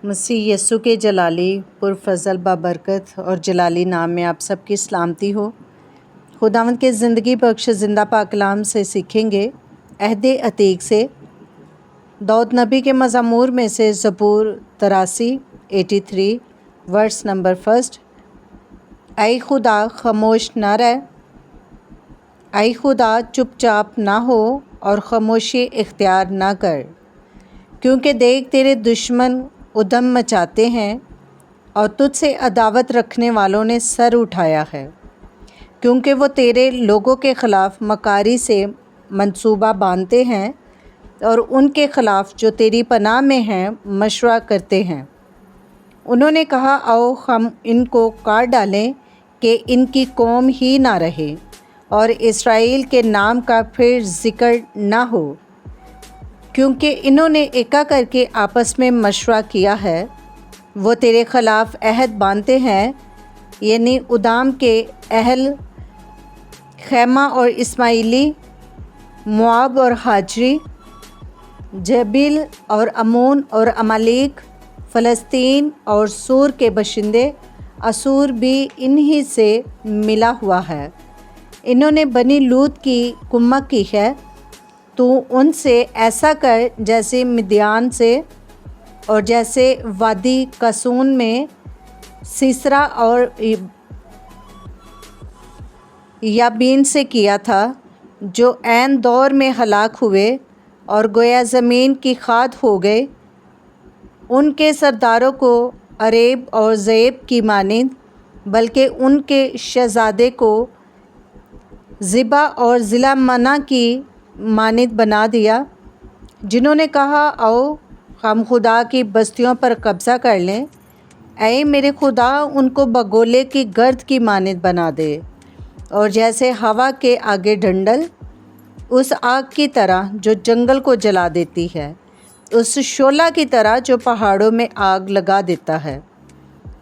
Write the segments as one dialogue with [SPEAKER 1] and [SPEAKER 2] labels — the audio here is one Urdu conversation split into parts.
[SPEAKER 1] مسیح یسوع کے جلالی پرفضل بابرکت اور جلالی نام میں آپ سب کی سلامتی ہو۔ خداوند کے زندگی بخش زندہ پاک کلام سے سیکھیں گے عہد عتیق سے داؤد نبی کے مزامور میں سے زبور 83 ورس نمبر 1۔ اے خدا خاموش نہ رہ، اے خدا چپ چاپ نہ ہو اور خاموشی اختیار نہ کر، کیونکہ دیکھ تیرے دشمن ادھم مچاتے ہیں اور تجھ سے عداوت رکھنے والوں نے سر اٹھایا ہے، کیونکہ وہ تیرے لوگوں کے خلاف مکاری سے منصوبہ باندھتے ہیں اور ان کے خلاف جو تیری پناہ میں ہیں مشورہ کرتے ہیں۔ انہوں نے کہا آؤ ہم ان کو کاٹ ڈالیں کہ ان کی قوم ہی نہ رہے اور اسرائیل کے نام کا پھر ذکر نہ ہو، کیونکہ انہوں نے ایکا کر کے آپس میں مشورہ کیا ہے۔ وہ تیرے خلاف عہد باندھتے ہیں، یعنی ادام کے اہل، خیمہ اور اسماعیلی، مواب اور ہاجری، جبیل اور امون اور عمالیق، فلسطین اور سور کے باشندے۔ اسور بھی انہی سے ملا ہوا ہے۔ انہوں نے بنی لوط کی کمک کی ہے۔ تو ان سے ایسا کر جیسے مدیان سے اور جیسے وادی قصون میں سیسرا اور یابین سے کیا تھا، جو عین دور میں ہلاک ہوئے اور گویا زمین کی کھاد ہو گئے۔ ان کے سرداروں کو عریب اور ذیب کی مانند، بلکہ ان کے شہزادے کو زبا اور ظلمنہ کی مانند بنا دیا، جنہوں نے کہا آؤ ہم خدا کی بستیوں پر قبضہ کر لیں۔ اے میرے خدا ان کو بگولے کی گرد کی مانند بنا دے، اور جیسے ہوا کے آگے ڈنڈل، اس آگ کی طرح جو جنگل کو جلا دیتی ہے، اس شعلہ کی طرح جو پہاڑوں میں آگ لگا دیتا ہے۔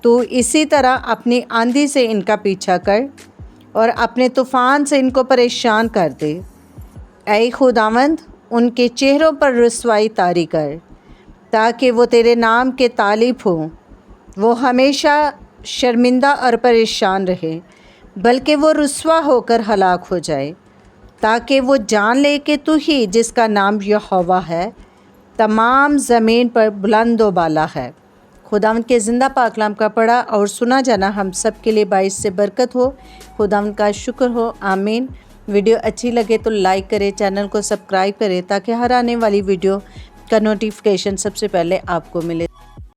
[SPEAKER 1] تو اسی طرح اپنی آندھی سے ان کا پیچھا کر اور اپنے طوفان سے ان کو پریشان کر دے۔ اے خداوند ان کے چہروں پر رسوائی طاری کر، تاکہ وہ تیرے نام کے طالب ہوں۔ وہ ہمیشہ شرمندہ اور پریشان رہے، بلکہ وہ رسوا ہو کر ہلاک ہو جائے، تاکہ وہ جان لے کہ تو ہی جس کا نام یہوہ ہے تمام زمین پر بلند و بالا ہے۔ خداوند کے زندہ پاک کلام کا پڑھا اور سنا جانا ہم سب کے لیے باعث سے برکت ہو۔ خداوند کا شکر ہو، آمین۔ ویڈیو اچھی لگے تو لائک کرے، چینل کو سبسکرائب کرے، تاکہ ہر آنے والی ویڈیو کا نوٹیفیکیشن سب سے پہلے آپ کو ملے۔